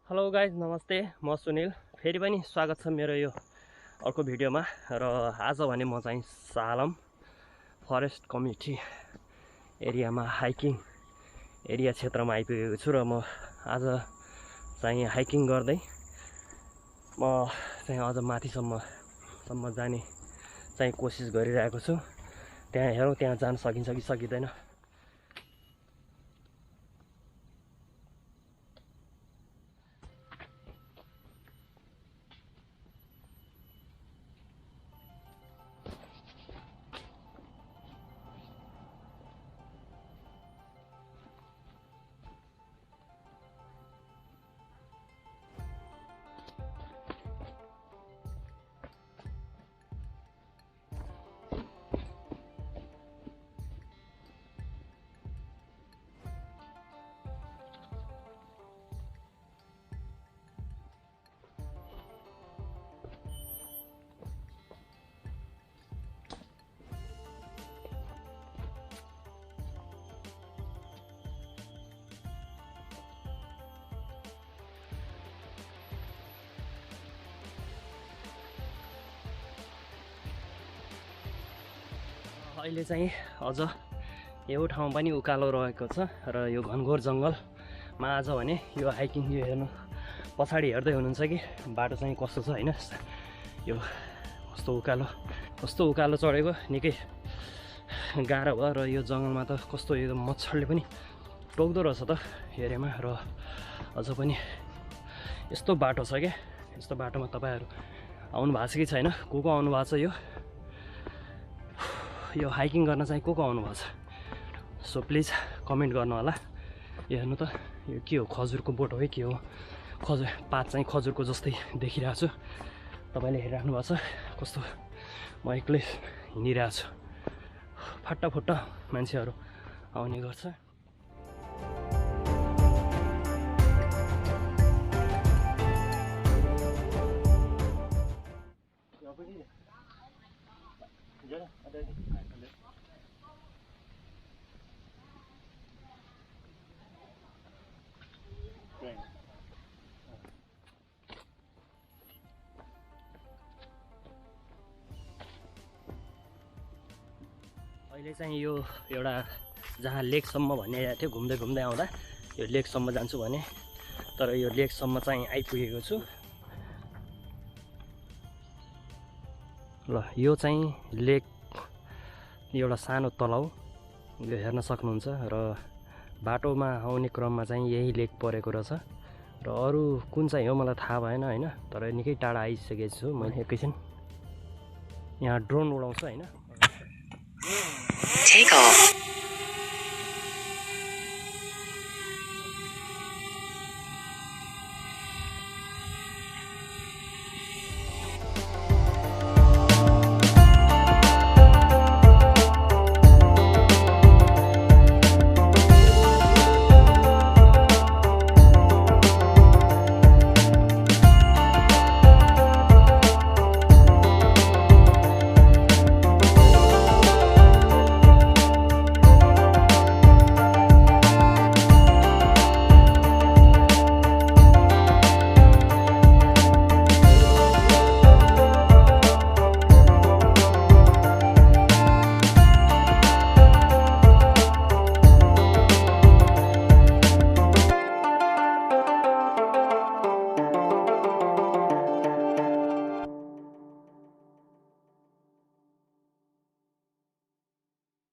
Hello guys नमस्ते म सुनिल फेरि पनि स्वागत छ मेरो यो अर्को भिडियोमा र आज भने म चाहिँ शाह आलम फरेस्ट कम्युनिटी एरियामा हाइकिङ एरिया क्षेत्रमा आइपुगेको छु र म आज चाहिँ हाइकिङ गर्दै म चाहिँ अझ माथिसम्म जाने चाहिँ कोसिस गरिरहेको छु। त्यहाँ हेरौँ त्यहाँ जान सकिन्छ कि सकिँदैन। अहिले चाहिँ अझ यो ठाउँ पनि उकालो रहेको छ र यो घनघोर जङ्गलमा आज भने यो हाइकिङ यो हेर्नु पछाडि हेर्दै हुनुहुन्छ कि बाटो चाहिँ कस्तो छ हैन। यो कस्तो उकालो चढेको निकै गाह्रो भयो र यो जङ्गलमा त कस्तो यो मच्छरले पनि टोक्दो रहेछ त हेरेमा। र अझ पनि यस्तो बाटो छ क्या, यस्तो बाटोमा तपाईहरु आउनु भएको छ कि छैन, को आउनु भएको छ यो हाइकिङ गर्न चाहिँ को आउनु भएको छ। सो प्लिज कमेन्ट गर्नु होला। यो हेर्नु त यो के हो, खजुरको बोट हो के हो, पात चाहिँ खजुरको जस्तै देखिरहेको छु। तपाईले हेरिराख्नु भएको छ कस्तो म एक्लै हिँडिरहेको छु। फट्टा मान्छेहरू आउने गर्छ। अहिले चाहिँ यो एउटा जहाँ लेकसम्म भन्ने थियो, घुम्दै आउँदा यो लेकसम्म जान्छु भने, तर यो लेकसम्म चाहिँ आइपुगेको छु। ल यो चाहिँ लेक, एउटा सानो तलाउ यो हेर्न सक्नुहुन्छ र बाटोमा आउने क्रममा चाहिँ यही लेक परेको रहेछ। र अरू कुन चाहिँ हो मलाई थाहा भएन हैन, तर निकै टाढा आइसकेको छु मैले। एकैछिन यहाँ ड्रोन उडाउँछु हैन। Take off.